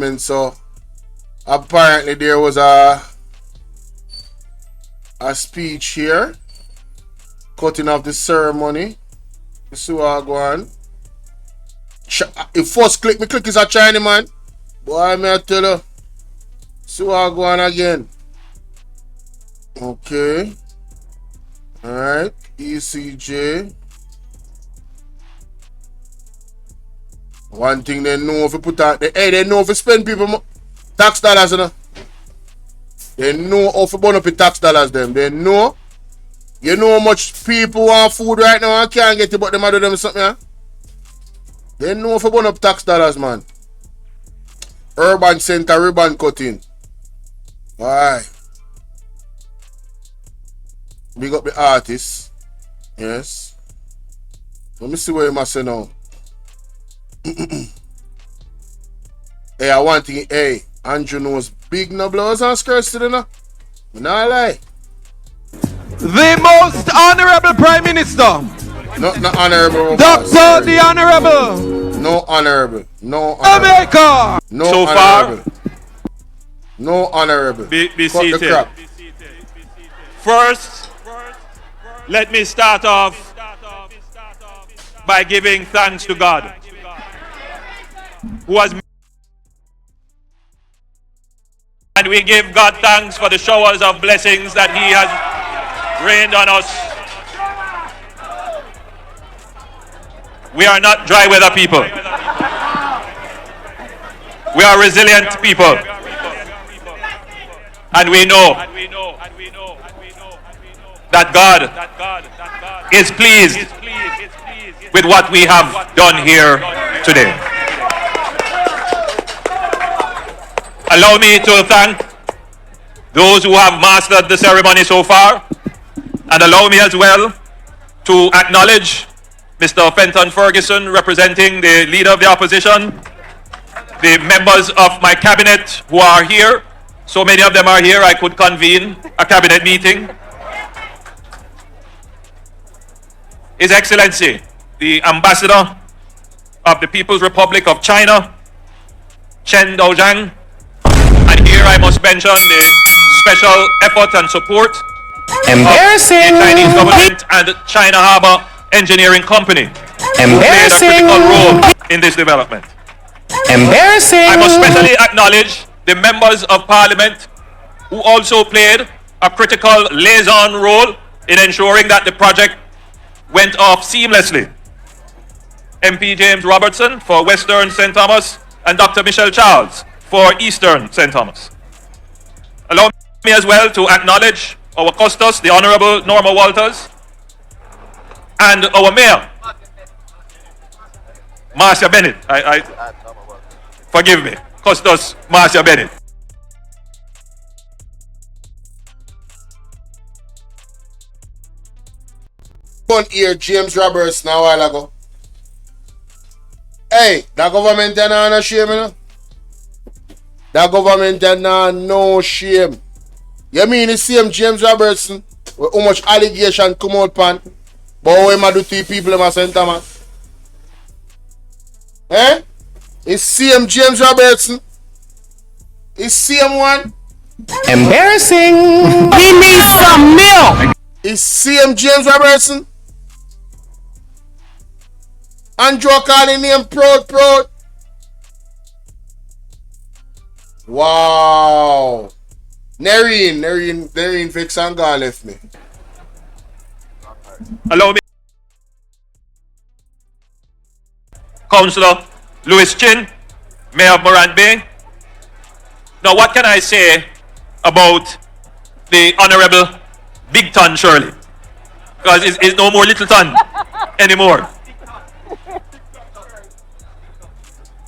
So apparently there was a speech here, cutting off the ceremony. You see what I go on. If first click is a China man. Boy, may I tell you. See what I go on again. Okay. Alright. ECJ. One thing they know if you put out, they know if you spend people tax dollars, you know. They know how to burn up the tax dollars them. They know. You know how much people want food right now and can't get it, but them do them something, yeah? They know how to burn up tax dollars, man. Urban center ribbon cutting. Why? Big up the artists. Yes. Let me see what you must say now. Hey, I want to, hey, Andrew knows big no blouse and skirts today, no? Me not lie. The most honorable Prime Minister. Not honorable. Doctor the Honorable. No honorable. No honorable. America. No so honorable. far, no honorable. Be seated. First, let me start off by giving thanks to God, who has, and we give God thanks for the showers of blessings that He has rained on us. We are not dry weather people. We are resilient people. And we know that God is pleased with what we have done here today. Allow me to thank those who have mastered the ceremony so far, and allow me as well to acknowledge Mr. Fenton Ferguson, representing the Leader of the Opposition, the members of my cabinet who are here. So many of them are here, I could convene a cabinet meeting. His Excellency, the Ambassador of the People's Republic of China, Chen Daozhang. And here I must mention the special effort and support Embarrassing. of the Chinese government and the China Harbour Engineering Company, who played a critical role in this development. Embarrassing. I must especially acknowledge the members of Parliament who also played a critical liaison role in ensuring that the project went off seamlessly. MP James Robertson for Western St. Thomas and Dr. Michelle Charles for Eastern St. Thomas. Allow me as well to acknowledge our Custos, the Honorable Norma Walters, and our Mayor, Marcia Bennett. Forgive me, Custos Marcia Bennett. One here, James Roberts, now a while ago. Hey, that government ain't no shame, you know? That government ain't no shame. You mean the same James Robertson, with how much allegation come out pan, but how him a do to people in my center, man? Eh? It's same James Robertson. It's same one. Embarrassing. He needs some milk. It's same James Robertson. Andrew calling him proud. Wow. Nerine fix and God left me. Allow me, Councillor Louis Chin, Mayor of Morant Bay. Now, what can I say about the Honourable Big Ton Shirley? Because it's no more Little Ton anymore.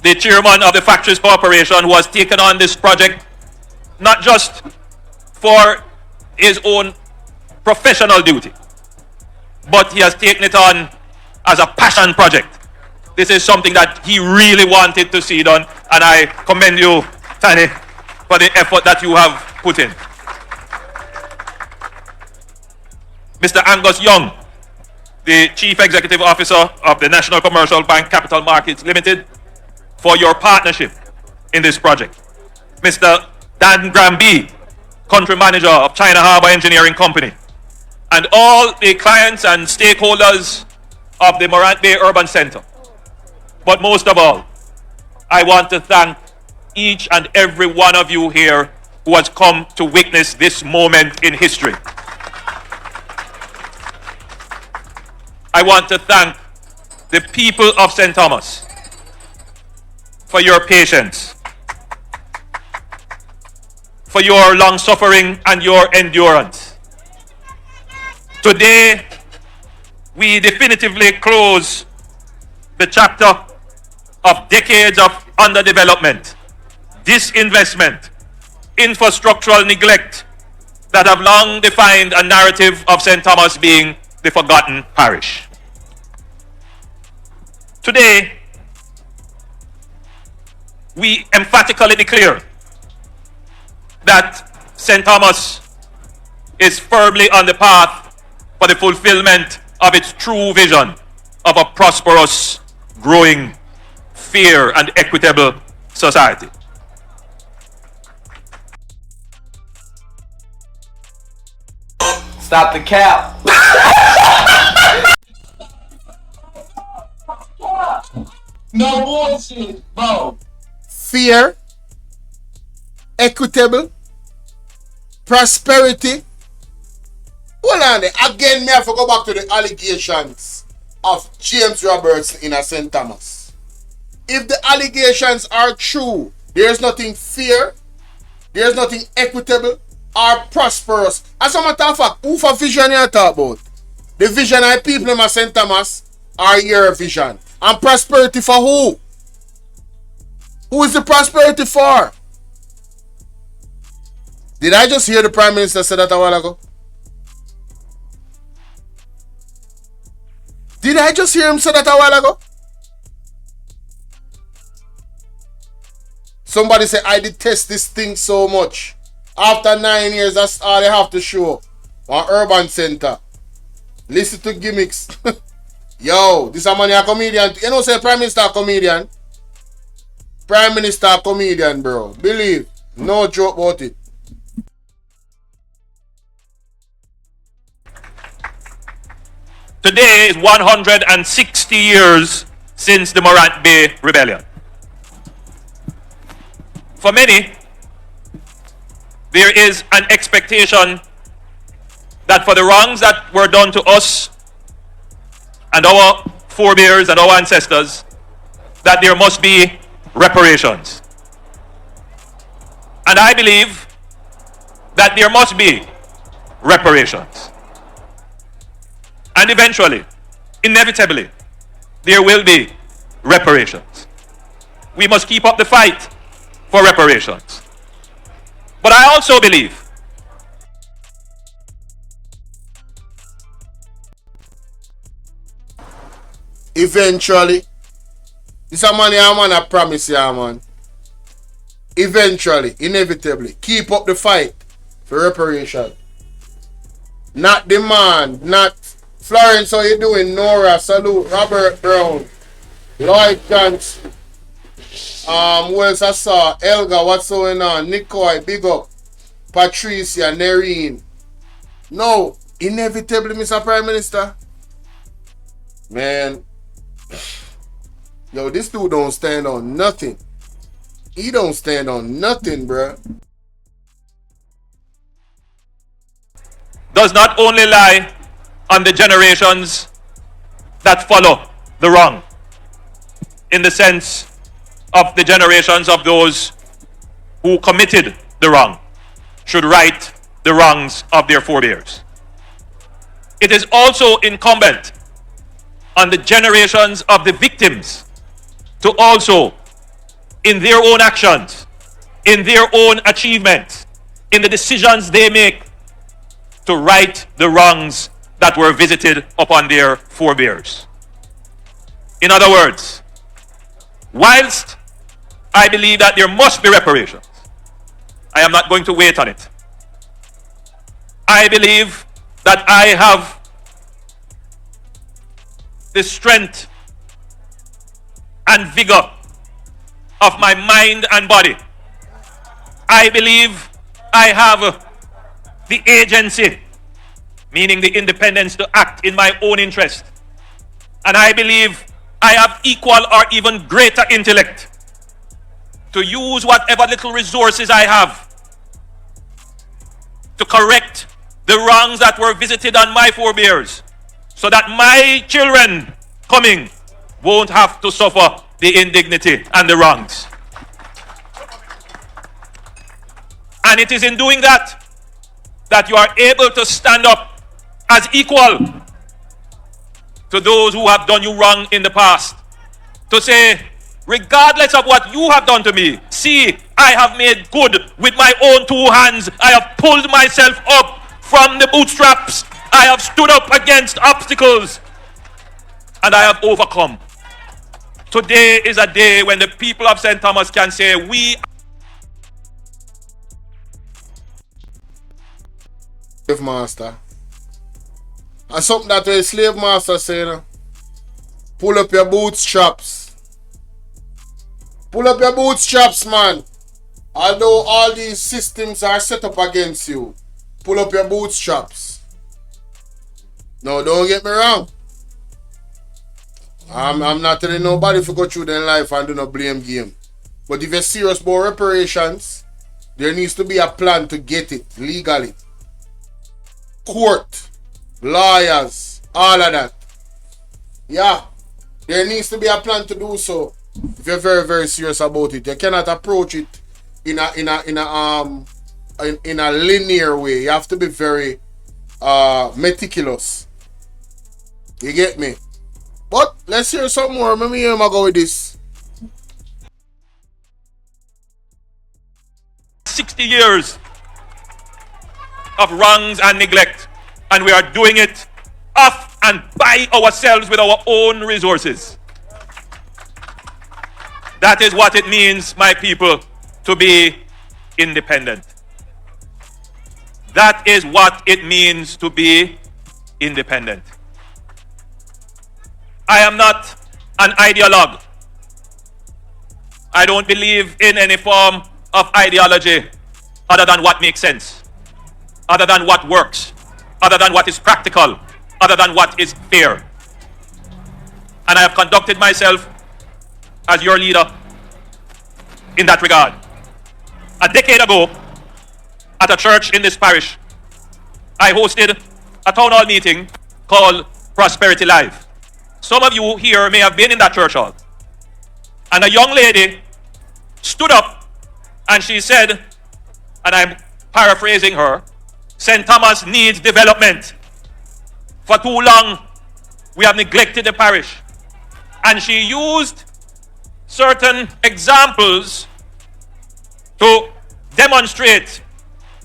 The chairman of the Factories Corporation, who has taken on this project not just for his own professional duty, but he has taken it on as a passion project. This is something that he really wanted to see done, and I commend you, Tani, for the effort that you have put in. Mr. Angus Young, the Chief Executive Officer of the National Commercial Bank Capital Markets Limited, for your partnership in this project. Mr. Dan Granby, country manager of China Harbour Engineering Company, and all the clients and stakeholders of the Morant Bay Urban Centre. But most of all, I want to thank each and every one of you here who has come to witness this moment in history. I want to thank the people of St. Thomas for your patience, for your long suffering and your endurance. Today, we definitively close the chapter of decades of underdevelopment, disinvestment, infrastructural neglect that have long defined a narrative of St. Thomas being the forgotten parish. Today, we emphatically declare that St. Thomas is firmly on the path for the fulfillment of its true vision of a prosperous, growing, fair, and equitable society. Stop the cap. No bullshit, bro. Fair, equitable, prosperity. Hold on there. Again, me have to go back to the allegations of James Robertson in a St. Thomas. If the allegations are true, there's nothing fair, there's nothing equitable or prosperous. As a matter of fact, who for vision you talk about? The vision of people in St. Thomas are your vision. And prosperity for who? Who is the prosperity for? Did I just hear the Prime Minister say that a while ago? Did I just hear him say that a while ago? Somebody say, I detest this thing so much. After 9 years, that's all they have to show on Urban Center. Listen to gimmicks. Yo, this a man a comedian. You know, say Prime Minister a comedian. Prime Minister a comedian, bro. Believe. No joke about it. Today is 160 years since the Morant Bay Rebellion. For many, there is an expectation that for the wrongs that were done to us and our forebears and our ancestors, that there must be reparations. And I believe that there must be reparations. And eventually, inevitably, there will be reparations. We must keep up the fight for reparations. But I also believe eventually, this a man, yeah, man, I promise you, yeah, man. Eventually, inevitably, keep up the fight for reparation. Not demand, not Florence, how you doing? Nora, salute. Robert Brown, Lloyd Chance, who else I saw? Elga, what's going on? Nicole, big up. Patricia, Nerine. No, inevitably, Mr. Prime Minister. Man, yo, this dude don't stand on nothing. He don't stand on nothing, bruh. does not only lie on the generations that follow the wrong, in the sense of the generations of those who committed the wrong should right the wrongs of their forebears. It is also incumbent on the generations of the victims to also, in their own actions, in their own achievements, in the decisions they make, to right the wrongs that were visited upon their forebears. In other words, whilst I believe that there must be reparations, I am not going to wait on it. I believe that I have the strength and vigor of my mind and body. I believe I have the agency, meaning the independence to act in my own interest. And I believe I have equal or even greater intellect to use whatever little resources I have to correct the wrongs that were visited on my forebears, so that my children coming won't have to suffer the indignity and the wrongs. And it is in doing that that you are able to stand up as equal to those who have done you wrong in the past. To say, regardless of what you have done to me, see, I have made good with my own two hands. I have pulled myself up from the bootstraps. I have stood up against obstacles. And I have overcome. Today is a day when the people of St. Thomas can say, we slave master. And something that the slave master saying, pull up your bootstraps. Pull up your bootstraps, man. Although all these systems are set up against you, pull up your bootstraps. No, don't get me wrong. I'm not telling nobody to go through their life and do no blame game. But if you're serious about reparations, there needs to be a plan to get it legally. Court, lawyers, all of that. Yeah, there needs to be a plan to do so. If you're very, very serious about it, you cannot approach it in a linear way. You have to be very meticulous. You get me? But let's hear some more. Let me hear him go with this. 60 years of wrongs and neglect, and we are doing it off and by ourselves with our own resources. That is what it means, my people, to be independent. That is what it means to be independent. I am not an ideologue. I don't believe in any form of ideology other than what makes sense, other than what works, other than what is practical, other than what is fair. And I have conducted myself as your leader in that regard. A decade ago, at a church in this parish, I hosted a town hall meeting called Prosperity Live. Some of you here may have been in that church hall. And a young lady stood up and she said, and I'm paraphrasing her, St. Thomas needs development. For too long, we have neglected the parish. And she used certain examples to demonstrate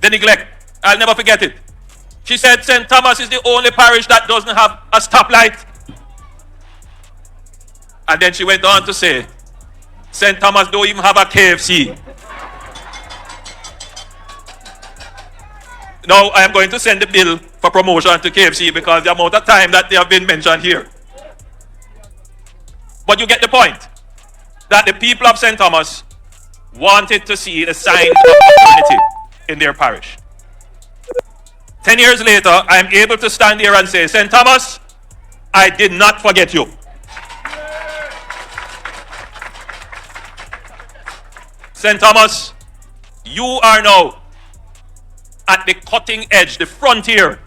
the neglect. I'll never forget it. She said St. Thomas is the only parish that doesn't have a stoplight. And then she went on to say, St. Thomas don't even have a KFC. Now I am going to send the bill for promotion to KFC because the amount of time that they have been mentioned here. But you get the point, that the people of St. Thomas wanted to see the signs of modernity in their parish. 10 years later, I am able to stand here and say, St. Thomas, I did not forget you. St. Thomas, you are now at the cutting edge, the frontier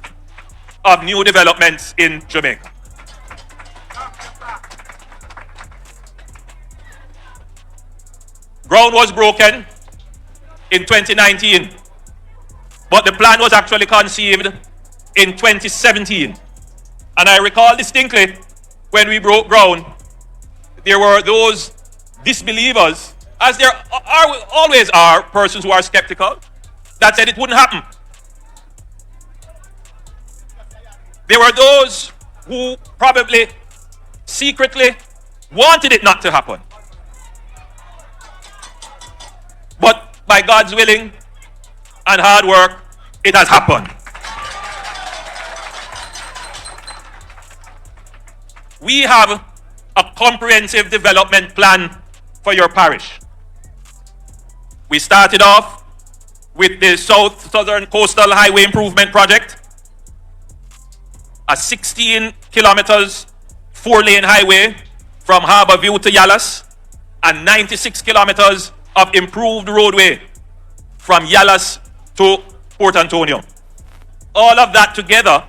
of new developments in Jamaica. Ground was broken in 2019, but the plan was actually conceived in 2017. And I recall distinctly when we broke ground, there were those disbelievers, as there always are persons who are skeptical, that said it wouldn't happen. There were those who probably secretly wanted it not to happen. But by God's willing and hard work, it has happened. We have a comprehensive development plan for your parish. We started off with the Southern Coastal Highway Improvement Project, a 16 kilometers 4-lane highway from Harborview to Yallas, and 96 kilometers of improved roadway from Yallas to Port Antonio. All of that together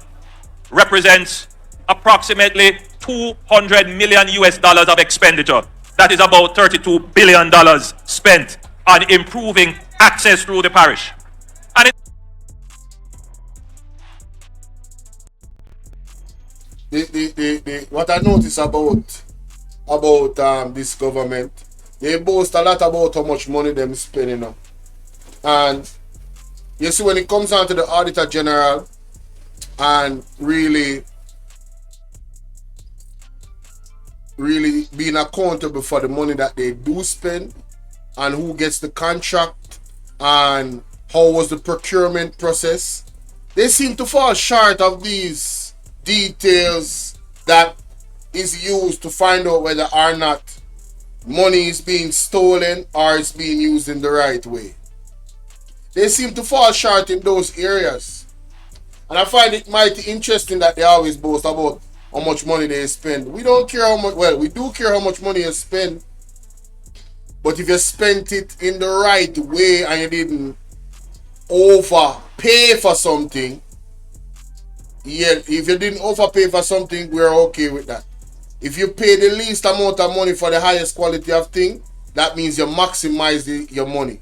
represents approximately 200 million US dollars of expenditure. That is about $32 billion spent on improving access through the parish. And what I notice about this government, they boast a lot about how much money them spending on. And you see, when it comes down to the Auditor General and really being accountable for the money that they do spend and who gets the contract and how was the procurement process, they seem to fall short of these details that is used to find out whether or not money is being stolen or it's being used in the right way. They seem to fall short in those areas. And I find it mighty interesting that they always boast about how much money they spend. We don't care how much, well, we do care how much money you spend. But if you spent it in the right way and you didn't overpay for something, yeah, if you didn't overpay for something, we're okay with that. If you pay the least amount of money for the highest quality of thing, that means you maximize your money.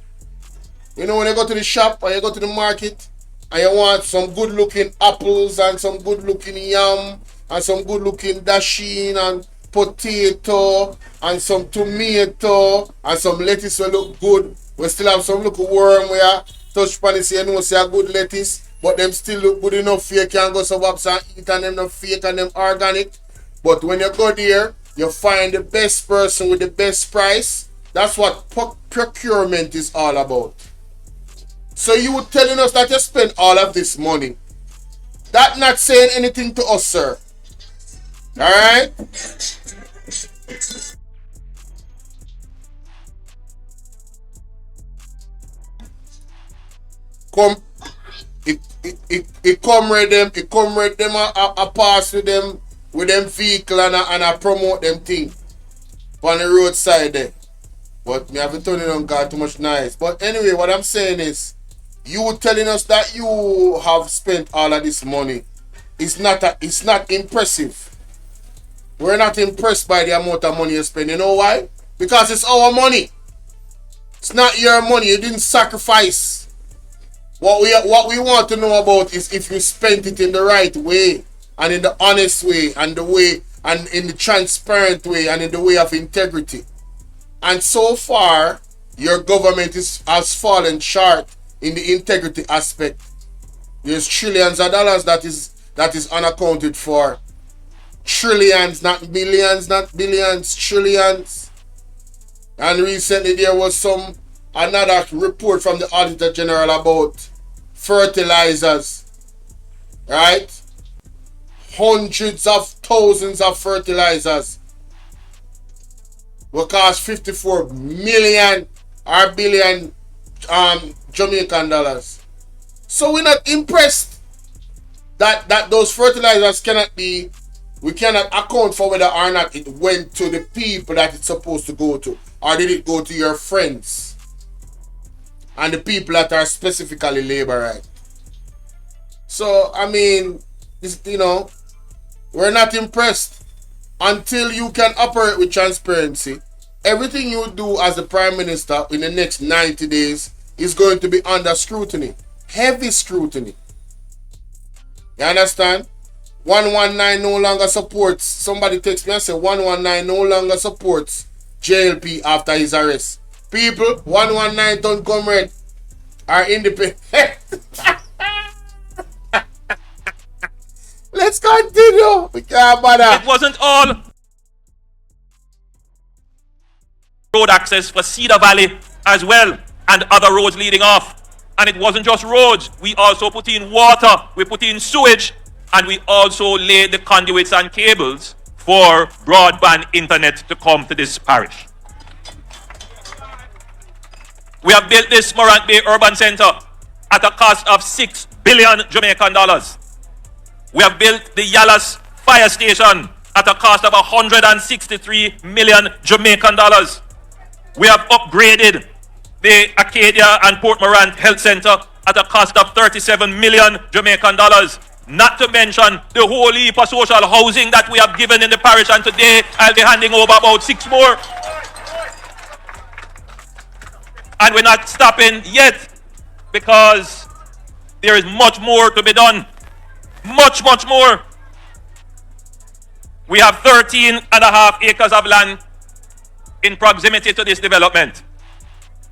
You know, when you go to the shop or you go to the market and you want some good looking apples and some good looking yam and some good looking dasheen and potato and some tomato and some lettuce will look good. We still have some little worm where touch upon it, say you know, say a good lettuce, but them still look good enough for you can go some ups and eat, and them not fake and them organic. But when you go there, you find the best person with the best price. That's what procurement is all about. So you telling us that you spend all of this money. That not saying anything to us, sir. Alright? Come, it come with them, I pass with them vehicle and I promote them thing on the roadside there. But me have to turn it on God too much nice. But anyway, what I'm saying is, you telling us that you have spent all of this money. It's not impressive. We're not impressed by the amount of money you spend. You know why? Because it's our money. It's not your money. You didn't sacrifice. What we want to know about is if you spent it in the right way and in the honest way and the way and in the transparent way and in the way of integrity. And so far, your government has fallen short in the integrity aspect. There's trillions of dollars that is unaccounted for. Trillions, not millions, not billions, trillions. And recently there was another report from the Auditor General about fertilizers. Right? Hundreds of thousands of fertilizers will cost 54 million or billion Jamaican dollars. So we're not impressed that those fertilizers we cannot account for whether or not it went to the people that it's supposed to go to, or did it go to your friends and the people that are specifically laborite. So I mean, we're not impressed until you can operate with transparency. Everything you do as the Prime Minister in the next 90 days is going to be under scrutiny. Heavy scrutiny. You understand? 119 no longer supports. Somebody texts me and say 119 no longer supports JLP after his arrest. People, 119 don't comrade are independent. Let's continue. We can't bother. it wasn't all road access for Cedar Valley as well and other roads leading off. And it wasn't just roads. We also put in water, we put in sewage, and we also laid the conduits and cables for broadband internet to come to this parish. We have built this Morant Bay Urban Center at a cost of 6 billion Jamaican dollars. We have built the Yalas Fire Station at a cost of 163 million Jamaican dollars. We have upgraded the Acadia and Port Morant Health Center at a cost of 37 million Jamaican dollars. Not to mention the whole heap of social housing that we have given in the parish, and today I'll be handing over about 6 more. And we're not stopping yet, because there is much more to be done. Much, much more. We have 13.5 acres of land in proximity to this development.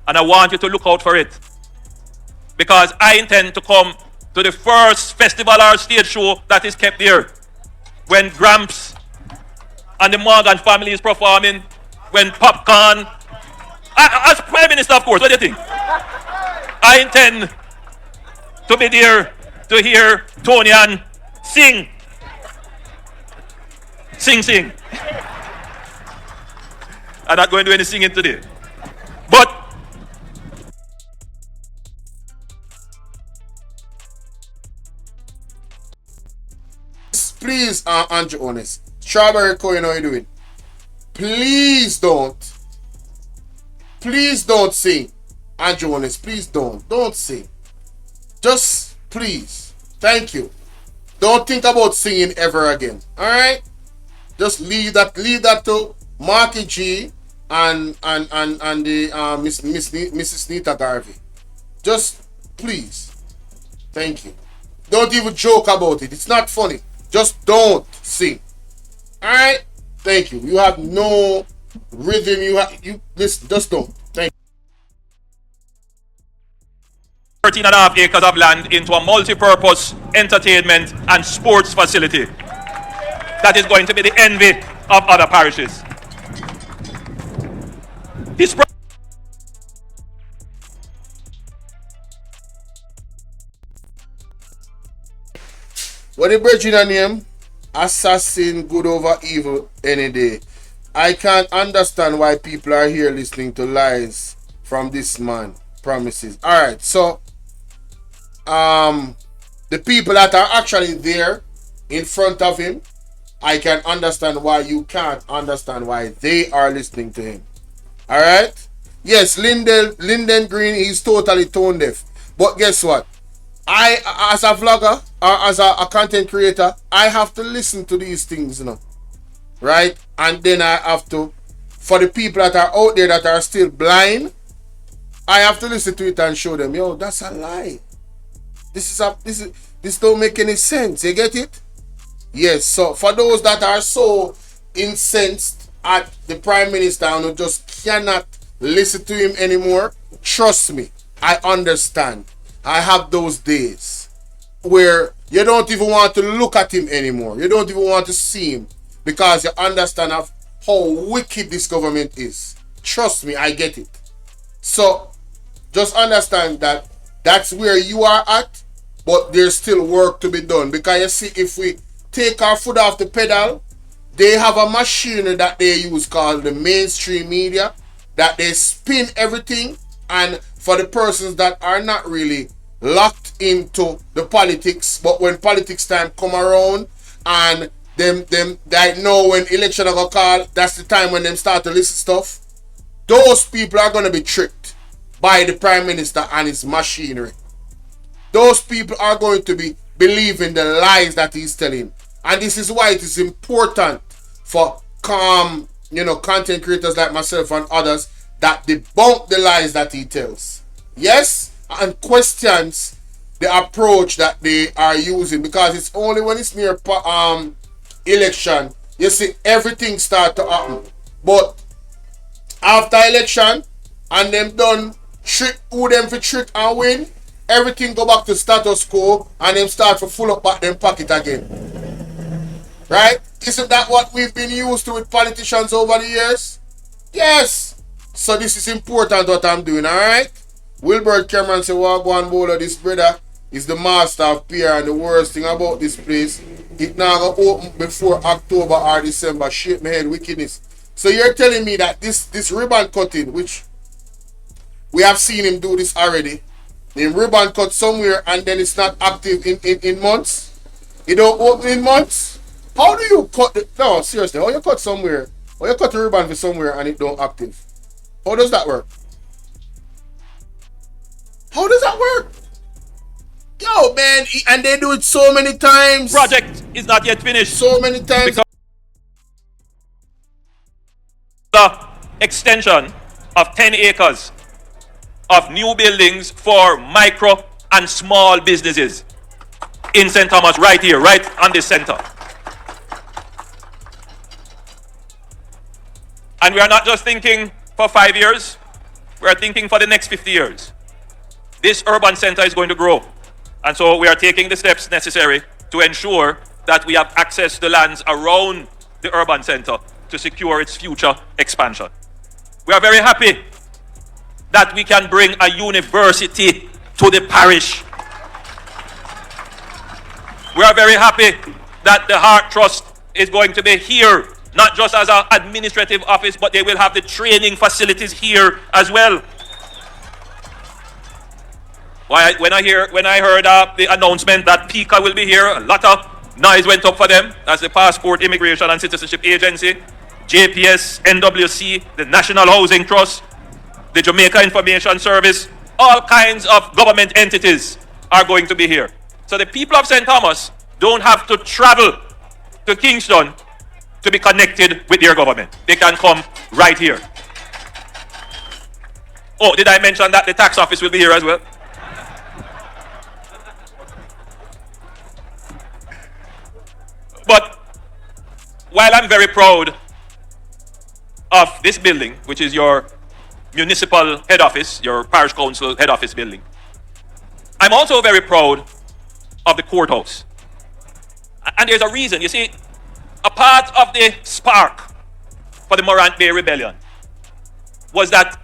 And I want you to look out for it, because I intend to come to the first festival or stage show that is kept there. When Gramps and the Morgan family is performing, when Popcorn, as Prime Minister, of course, what do you think? I intend to be there to hear Tonian sing. Sing. I'm not going to do any singing today. But please, Andrew Honest. Strawberry Coin, how you doing? Please don't sing. Andrew Honest, please don't sing. Just please. Thank you. Don't think about singing ever again. Alright? Just leave that to Marky G and the Mrs. Nita Garvey. Just please. Thank you. Don't even joke about it. It's not funny. Just don't sing. Alright? Thank you. You have no rhythm. Listen, just don't. Thank you. 13.5 acres of land into a multi-purpose entertainment and sports facility that is going to be the envy of other parishes. What the Virginia name? Assassin good over evil any day. I can't understand why people are here listening to lies from this man. Promises. Alright, so the people that are actually there in front of him, I can understand why you can't understand why they are listening to him. Alright? Yes, Linden Green is totally tone deaf. But guess what? I, as a vlogger or as a content creator, I have to listen to these things, you know. Right? And then I have to, for the people that are out there that are still blind, I have to listen to it and show them, yo, that's a lie. This don't make any sense. You get it? Yes, so for those that are so incensed at the Prime Minister and who just cannot listen to him anymore, trust me, I understand. I have those days where you don't even want to look at him anymore. You don't even want to see him because you understand how wicked this government is. Trust me, I get it. So just understand that that's where you are at, but there's still work to be done. Because you see, if we take our foot off the pedal, they have a machine that they use called the mainstream media, that they spin everything. And for the persons that are not really locked into the politics, but when politics time come around and them they know when election are gonna call, that's the time when them start to listen stuff. Those people are gonna be tricked by the Prime Minister and his machinery. Those people are going to be believing the lies that he's telling. And this is why it is important for content creators like myself and others that debunk the lies that he tells. Yes? And questions the approach that they are using, because it's only when it's near election you see everything start to happen. But after election and them done trick who them for trick and win, everything go back to status quo and them start to full up back them pocket again. Right? Isn't that what we've been used to with politicians over the years? Yes. So this is important what I'm doing, alright? Wilbert Cameron said, Wagwan Bolo, this brother is the master of PR, and the worst thing about this place, it now go open before October or December. Shake my head, wickedness. So you're telling me that this ribbon cutting, which We have seen him do this already. The ribbon cut somewhere and then it's not active in months. It don't open in months. How do you cut the... No, seriously. How you cut somewhere? How you cut the ribbon for somewhere and it don't active? How does that work? How does that work? Yo, man. And they do it so many times. Project is not yet finished. So many times. Because the extension of 10 acres of new buildings for micro and small businesses in St. Thomas, right here, right on the center. And we are not just thinking for 5 years, we are thinking for the next 50 years. This urban center is going to grow. And so we are taking the steps necessary to ensure that we have access to lands around the urban center to secure its future expansion. We are very happy that we can bring a university to the parish. We are very happy that the Heart Trust is going to be here, not just as an administrative office, but they will have the training facilities here as well. When I heard the announcement that PICA will be here, a lot of noise went up for them. That's the Passport, Immigration and Citizenship Agency, JPS, NWC, the National Housing Trust, the Jamaica Information Service, all kinds of government entities are going to be here. So the people of St. Thomas don't have to travel to Kingston to be connected with their government. They can come right here. Oh, did I mention that the tax office will be here as well? But while I'm very proud of this building, which is your municipal head office, your parish council head office building, I'm also very proud of the courthouse. And there's a reason. You see, a part of the spark for the Morant Bay Rebellion was that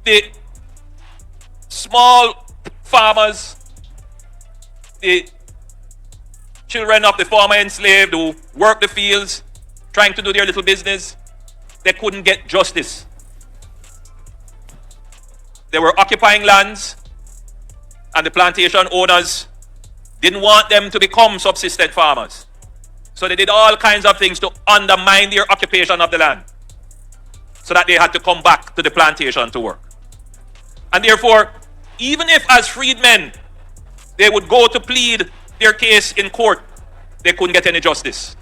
the small farmers, the children of the former enslaved who worked the fields, trying to do their little business, they couldn't get justice. They were occupying lands, and the plantation owners didn't want them to become subsistent farmers. So they did all kinds of things to undermine their occupation of the land, so that they had to come back to the plantation to work. And therefore, even if as freedmen they would go to plead their case in court, they couldn't get any justice,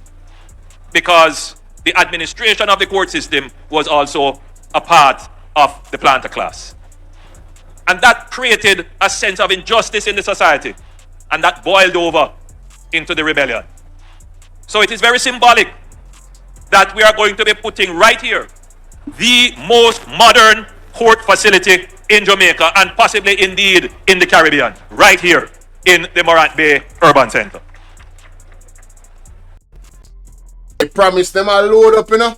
because the administration of the court system was also a part of the planter class. And that created a sense of injustice in the society, and that boiled over into the rebellion. So it is very symbolic that we are going to be putting right here the most modern court facility in Jamaica, and possibly indeed in the Caribbean, right here in the Morant Bay Urban Center. They promised them a load up, you know.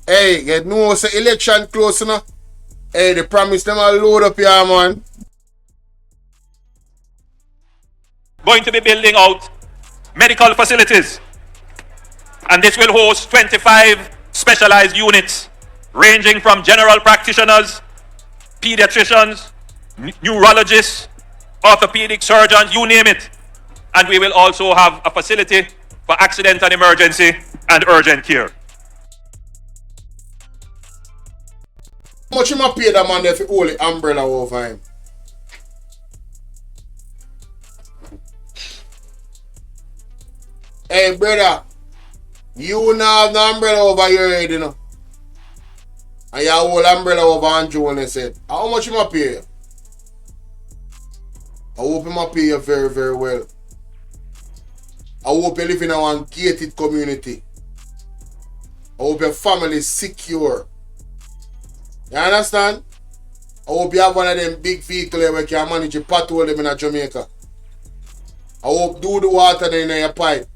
Hey, you know, say election close, you know. Hey, they promised them a load up here, man. Going to be building out medical facilities. And this will host 25 specialized units, ranging from general practitioners, pediatricians, neurologists, orthopedic surgeons, you name it. And we will also have a facility for accident and emergency and urgent care. How much you must pay that man there for hold the umbrella over him? Hey brother, you now have the umbrella over your head, you know. And you hold umbrella over on Jones' head. How much you must pay you? I hope you must pay you very, very well. I hope you live in a gated community. I hope your family is secure. You understand? I hope you have one of them big vehicles where you can manage to patrol them in Jamaica. I hope do the water in your pipe.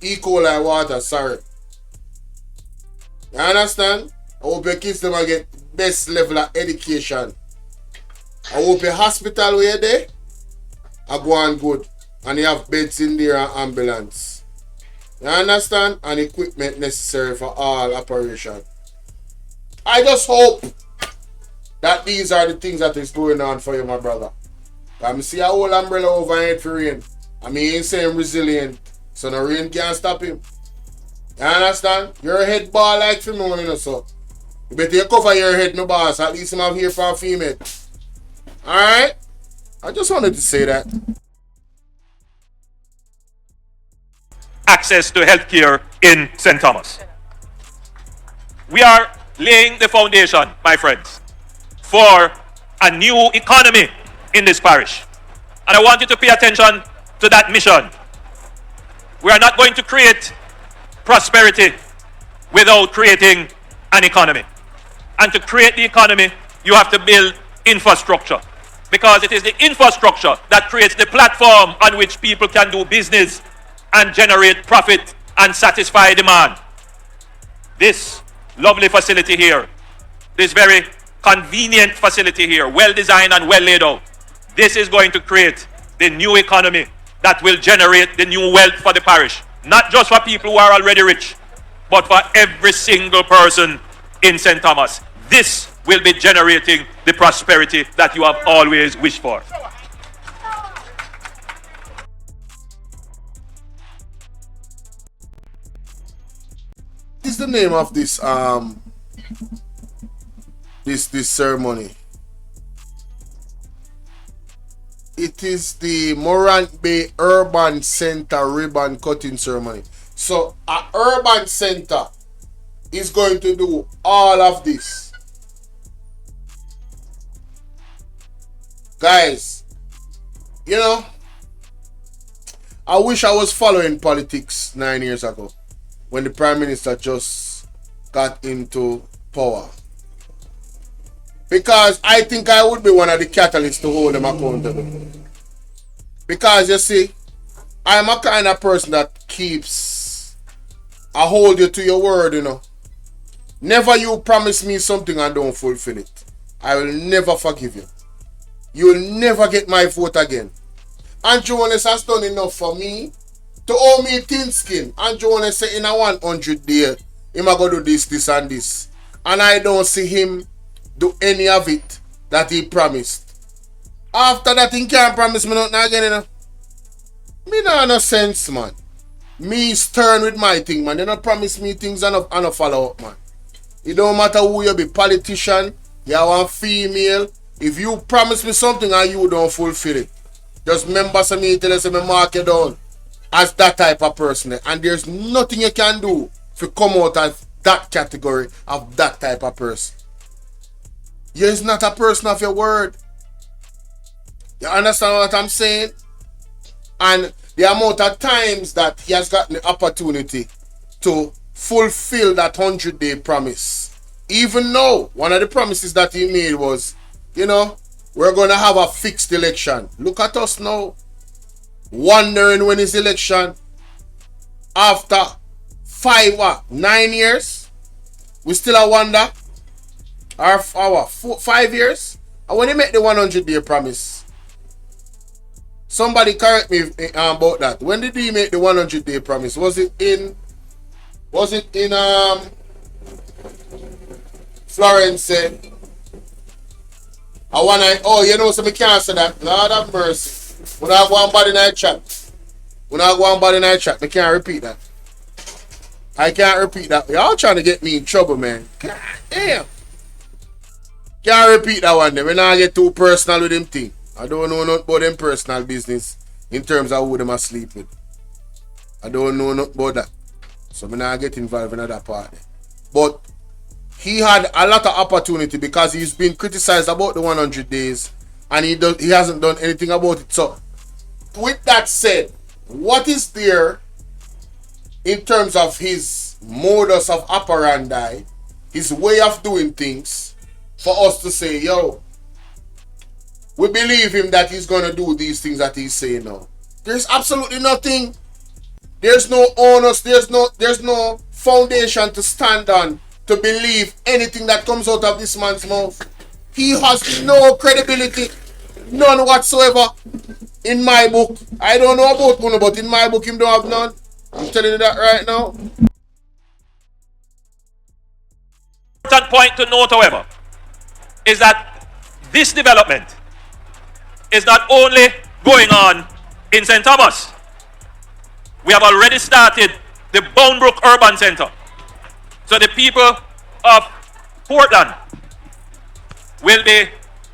E. coli water, sorry. You understand? I hope your kids them get best level of education. I hope your hospital where there are going good. And you have beds in there and ambulance. You understand? And equipment necessary for all operation. I just hope that these are the things that is going on for you, my brother. I see a whole umbrella overhead for rain. I mean, ain't saying resilient, so no rain can't stop him. You understand? Your head ball like for me, you know, so you better cover your head, no boss. At least I'm out here for a female. Alright? I just wanted to say that. Access to healthcare in St. Thomas. We are laying the foundation, my friends, for a new economy in this parish. And I want you to pay attention to that mission. We are not going to create prosperity without creating an economy. And to create the economy, you have to build infrastructure. Because it is the infrastructure that creates the platform on which people can do business and generate profit and satisfy demand. This lovely facility here, this very convenient facility here, well designed and well laid out, this is going to create the new economy that will generate the new wealth for the parish. Not just for people who are already rich, but for every single person in St. Thomas. This will be generating the prosperity that you have always wished for. What is the name of this this ceremony? It is the Morant Bay Urban Center ribbon cutting ceremony. So a urban center is going to do all of this. Guys, you know, I wish I was following politics 9 years ago when the Prime Minister just got into power. Because I think I would be one of the catalysts to hold them accountable. Because you see, I'm a kind of person that I hold you to your word, you know. Never you promise me something and don't fulfill it. I will never forgive you. You will never get my vote again. Andrew Jones has done enough for me to owe me thin skin. Andrew Jones say in a 100 day, he might go do this, this and this. And I don't see him do any of it that he promised. After that, he can't promise me nothing again, you know. Me not no sense, man. Me stern with my thing, man. They don't promise me things and no follow up, man. It don't matter who you be, politician, you are female. If you promise me something and you don't fulfill it, just remember some me tell us me mark you down as that type of person. And there's nothing you can do to come out of that category of that type of person. You're not a person of your word. You understand what I'm saying? And the amount of times that he has gotten the opportunity to fulfill that 100-day promise. Even though one of the promises that he made was, you know, we're going to have a fixed election. Look at us now. Wondering when is election. After 9 years. We still a wonder. Our 5 years. And when he made the 100-day promise. Somebody correct me about that. When did he make the 100-day promise? Was it in Florence? Oh, you know, so we can't say that. Lord have mercy. When I go on body night chat. We can't repeat that. I can't repeat that. Y'all trying to get me in trouble, man. God damn. Can't repeat that one then. We're not get too personal with them thing. I don't know nothing about them personal business in terms of who them are sleep with. I don't know nothing about that. So I'm not get involved in that part. But he had a lot of opportunity because he's been criticized about the 100 days and he hasn't done anything about it. So with that said, what is there in terms of his modus of operandi, his way of doing things, for us to say, yo, we believe him that he's going to do these things that he's saying now? There's absolutely nothing. There's no onus. There's no foundation to stand on to believe anything that comes out of this man's mouth. He has no credibility. None whatsoever. In my book. I don't know about one, but in my book, him don't have none. I'm telling you that right now. Important point to note, however, is that This development is not only going on in St. Thomas. We have already started the Boundbrook Urban Center. So the people of Portland will be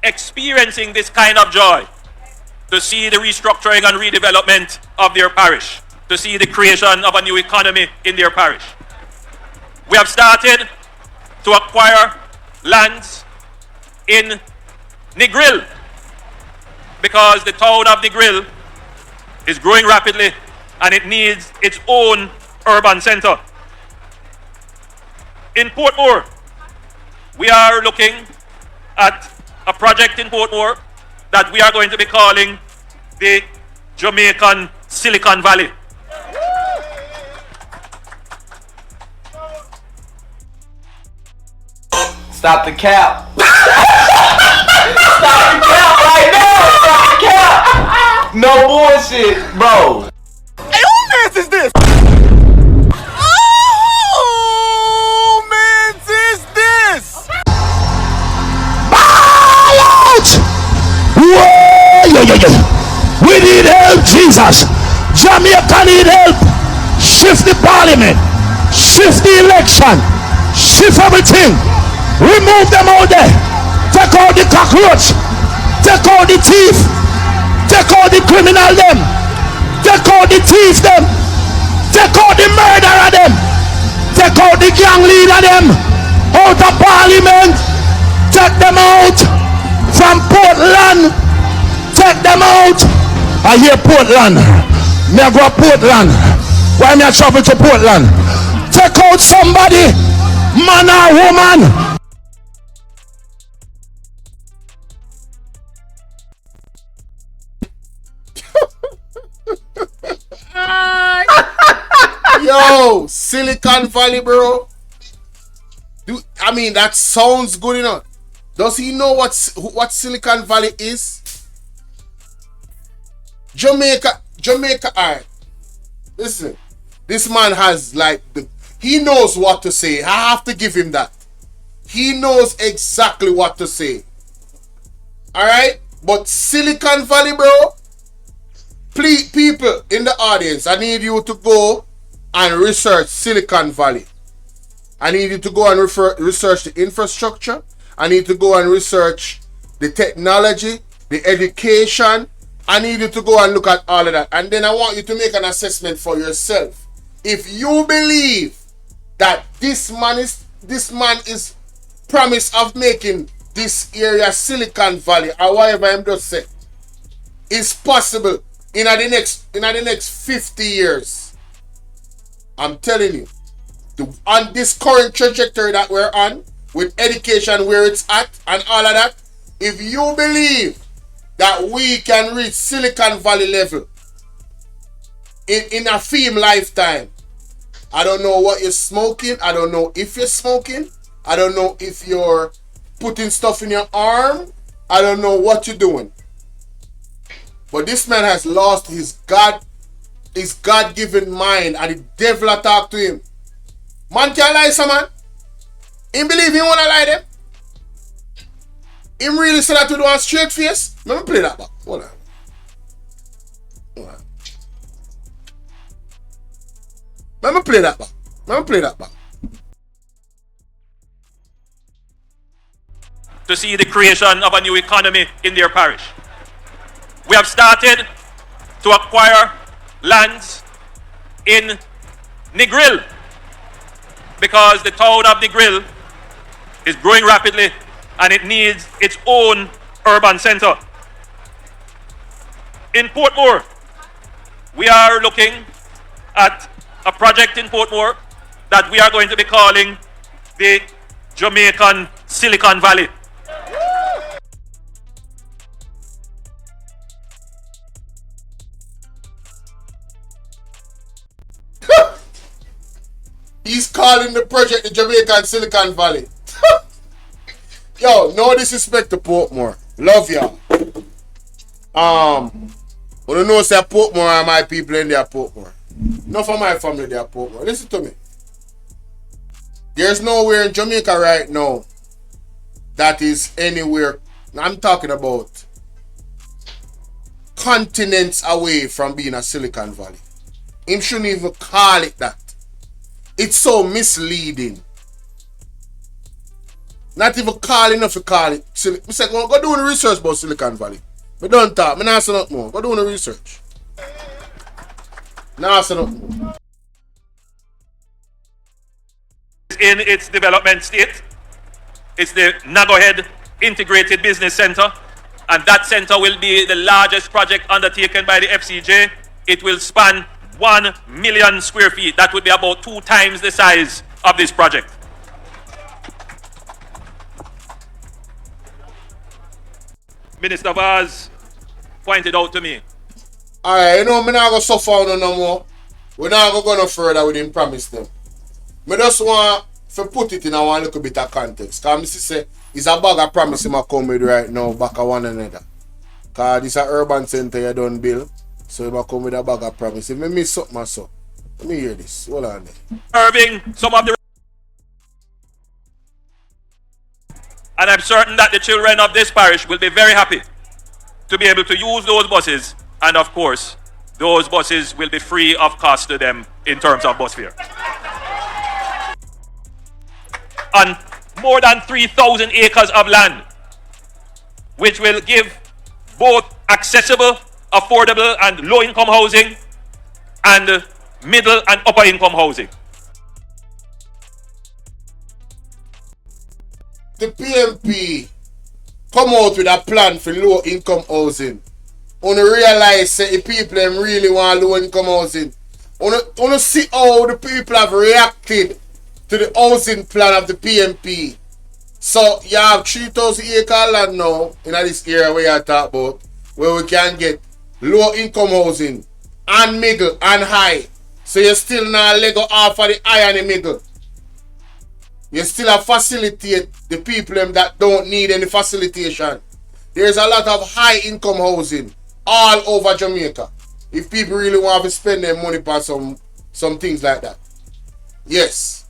experiencing this kind of joy to see the restructuring and redevelopment of their parish, to see the creation of a new economy in their parish. We have started to acquire lands in Negril because the town of Negril is growing rapidly and it needs its own urban center. In Portmore, we are looking at a project in Portmore that we are going to be calling the Jamaican Silicon Valley. Stop the cap. Stop the cap right now. Stop the cap. No bullshit, bro. Hey, who man's is this? Oh, man's is this? Ball out! Whoa, we need help, Jesus. Jamaica need help. Shift the parliament. Shift the election. Shift everything. Remove them all there. Take out the cockroach. Take out the thief. Take out the criminal them. Take out the thief them. Take out the murderer them. Take out the gang leader them. Out of parliament. Take them out from Portland. Take them out. I hear Portland. Me I go to Portland. Why me I travel to Portland? Take out somebody, man or woman. Yo, Silicon Valley, bro. I mean, that sounds good enough. Does he know what Silicon Valley is? Jamaica, alright. Listen, this man has he knows what to say. I have to give him that. He knows exactly what to say. Alright? But Silicon Valley, bro, please, people in the audience, I need you to go and research Silicon Valley. I need you to go and research the infrastructure. I need to go and research the technology, the education. I need you to go and look at all of that. And then I want you to make an assessment for yourself. If you believe that this man is promise of making this area Silicon Valley, or whatever I'm just saying, is possible in the next 50 years. I'm telling you, on this current trajectory that we're on, with education where it's at and all of that, if you believe that we can reach Silicon Valley level in a film lifetime, I don't know what you're smoking. I don't know if you're smoking. I don't know if you're putting stuff in your arm. I don't know what you're doing. But this man has lost his God-given mind, and the devil attacked to him. Man can't lie, some man. He believe he wanna lie them. Him really said that to do a straight face. Let me play that back. Hold on. Let me play that back. To see the creation of a new economy in their parish. We have started to acquire lands in Negril because the town of Negril is growing rapidly and it needs its own urban center. In Portmore, we are looking at a project in Portmore that we are going to be calling the Jamaican Silicon Valley. He's calling the project the Jamaican Silicon Valley. Yo, no disrespect to Portmore. Love y'all. When you know say Portmore and my people in there Portmore. Not for my family there Portmore. Listen to me. There's nowhere in Jamaica right now that is anywhere I'm talking about continents away from being a Silicon Valley. Him shouldn't even call it that. It's so misleading. Not even calling enough to call it. I said, go do the research about Silicon Valley. But don't talk. I not say nothing more. Go do the research. Now say nothing more. In its development state, it's the Nagohead Integrated Business Center, and that center will be the largest project undertaken by the FCJ. It will span 1 million square feet. That would be about 2 times the size of this project. Minister Vaz pointed out to me. Alright, you know, I'm not going to suffer no more. We're not going to go no further with him promise them. I just want to put it in a one little bit of context. Because I say, it's a bag of promise him come with right now back at one another. Because this is an urban center you don't build. So he come with a bag of promise. If I miss something, so let me hear this. Hold on there. Serving some of the... And I'm certain that the children of this parish will be very happy to be able to use those buses. And of course, those buses will be free of cost to them in terms of bus fare. On more than 3,000 acres of land, which will give both accessible, affordable and low-income housing and middle and upper-income housing. The PMP come out with a plan for low-income housing. When you realize that the people them really want low-income housing. When you see how the people have reacted to the housing plan of the PMP. So you have 3,000 acre land now in this area where you talk about, where we can get low-income housing and middle and high. So you still not let go off of the high and the middle. You still have facilitate the people that don't need any facilitation. There's a lot of high income housing all over Jamaica. If people really want to spend their money for some things like that. Yes.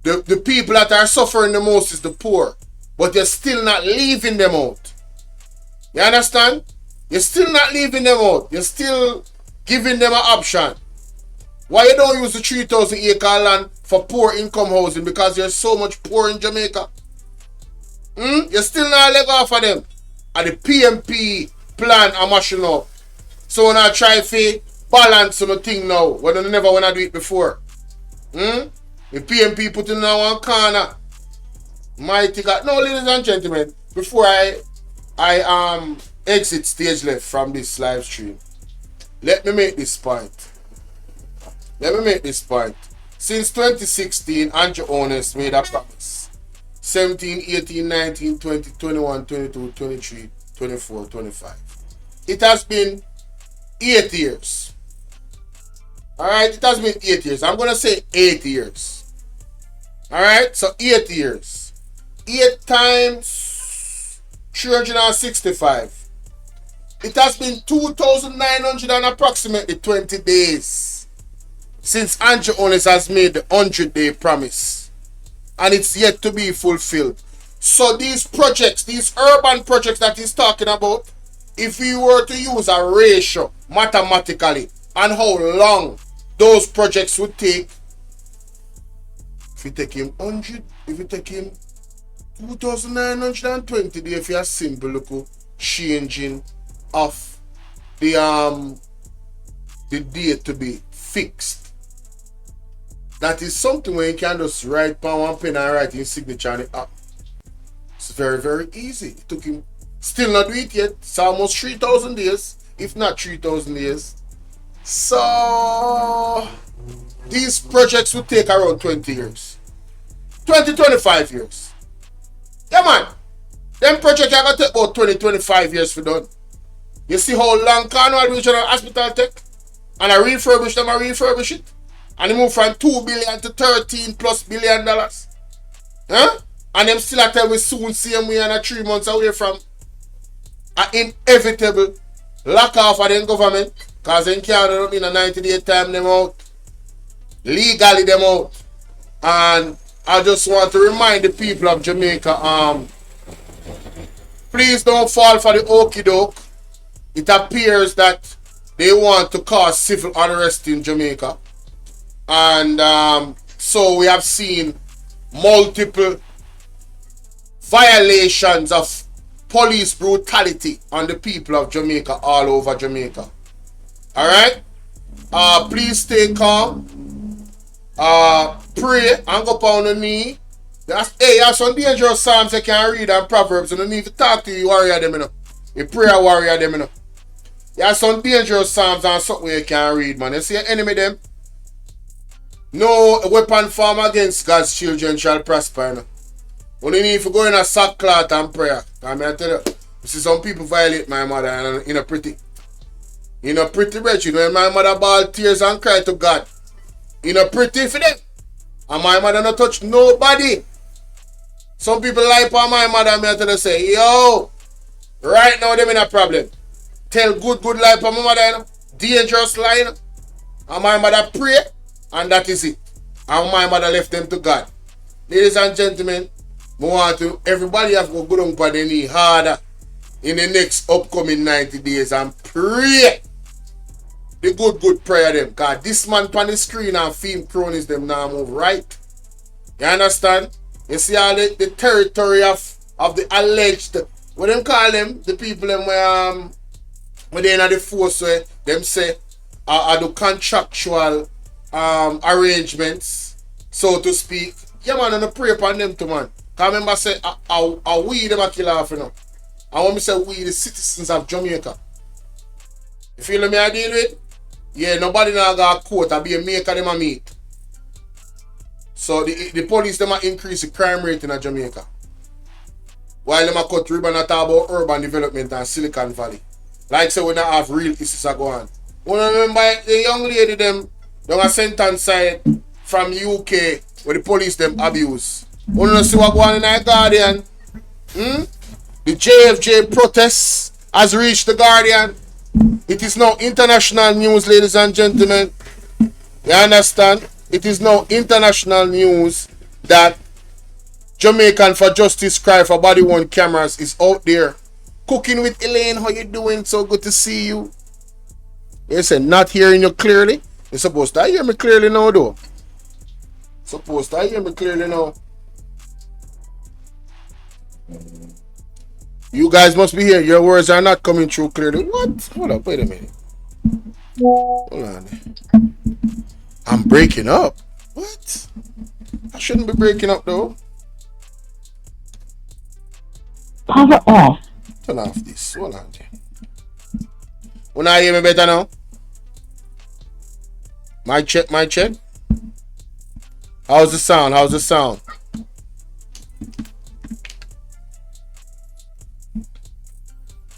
The people that are suffering the most is the poor. But you're still not leaving them out. You understand? You're still not leaving them out. You're still giving them an option. Why you don't use the 3,000 acre land for poor income housing? Because there's so much poor in Jamaica. You're still not let go for them. And the PMP plan I'm mashing up. So when I try to balance on the thing now, when I never want to do it before. The PMP put in one corner. Mighty God. No, ladies and gentlemen, before I exit stage left from this live stream, let me make this point. Since 2016, Andrew Honest made a promise. 17, 18, 19, 20, 21, 22, 23, 24, 25. It has been 8 years. Alright, it has been 8 years. I'm going to say 8 years. Alright, so 8 years. 8 times 365. It has been 2,900 and approximately 20 days since Andrew Honest has made the 100-day promise. And it's yet to be fulfilled. So these projects, these urban projects that he's talking about, if we were to use a ratio mathematically and how long those projects would take, if you take him 100, if you take him 2,920 days, if you have simple look changing of the date to be fixed. That is something where you can just write on one pen and write your signature on it up. It's very, very easy. It took him, still not do it yet. It's almost 3,000 days, if not 3,000 days. So these projects will take around 20 years. 25 years. Yeah, man. Them projects are going to take about 25 years for done. You see how long Cornwall Regional Hospital take? And I refurbish it. And they move from 2 billion to 13 plus billion dollars. Huh? And them still at tell we soon see them we are 3 months away from an inevitable lock off of the government. Because they can't in a 90-day time them out. Legally them out. And I just want to remind the people of Jamaica, Please don't fall for the okie doke. It appears that they want to cause civil unrest in Jamaica. And so we have seen multiple violations of police brutality on the people of Jamaica all over Jamaica. Alright? Please stay calm. Pray and go on the knee. Hey, you have some dangerous psalms you can read and proverbs. You don't need to talk to you warrior them, you know. You prayer warrior them, you know. You have some dangerous psalms and something you can read, man. You see your enemy them? No weapon formed against God's children shall prosper, you know. Only need to go in a sackcloth and prayer. I mean, I tell you, you see some people violate my mother and you know pretty. You know pretty rich, you know, when my mother bawl tears and cry to God. You know pretty for them. And my mother not touch nobody. Some people lie upon my mother and I tell her say, yo, right now them in a problem. Tell good lie upon my mother, you know. Dangerous lie, you know. And my mother pray, and that is it. And my mother left them to God. Ladies and gentlemen, I want to everybody have to go down on their knee harder in the next upcoming 90 days and pray the good prayer them. God, this man on the screen and film cronies them now move right. You understand? You see all the territory of the alleged, what them call them, the people them where they in the force where them say are the contractual arrangements, so to speak. Yeah man, and I pray upon them too, man. Cause remember say we them a kill off, you know. And when me say we the citizens of Jamaica. You feel me I deal with? Yeah, nobody now got a court. I be a maker them a meet. So the police them a increase the crime rate in Jamaica. While them a cut ribbon and talk about urban development and Silicon Valley. Like so we not have real issues a go on. You remember the young lady them down a sentence side from UK where the police them abuse. You don't see what go on in our Guardian? The JFJ protests has reached the Guardian. It is now international news, ladies and gentlemen. You understand? It is now international news that Jamaican for Justice cry for body worn cameras is out there. Cooking with Elaine, how you doing? So good to see you. You said not hearing you clearly. You're supposed to hear me clearly now though. Supposed to hear me clearly now. You guys must be here. Your words are not coming through clearly. What? Hold up, wait a minute. Hold on. I'm breaking up. What? I shouldn't be breaking up though. Power off. Turn off this. Hold on. Will I hear me better now? My check. How's the sound?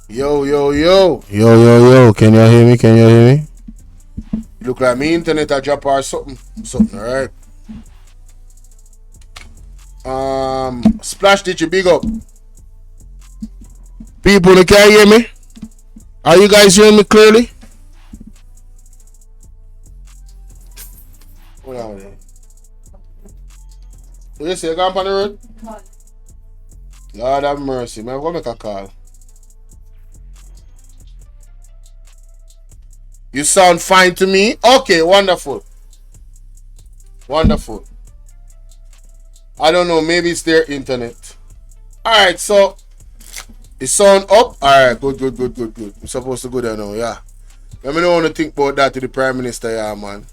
Yo. Can you hear me? Look like me internet a drop or something, alright. Splash, did you big up? People, you can hear me? Are you guys hearing me clearly? What are they? You see, you gone on the road? Lord have mercy, man. I'm going to make a call. You sound fine to me? Okay, wonderful. I don't know, maybe it's their internet. Alright, so the sound up? Alright, good. I'm supposed to go there now, yeah. Let me know what you think about that to the Prime Minister, yeah, man.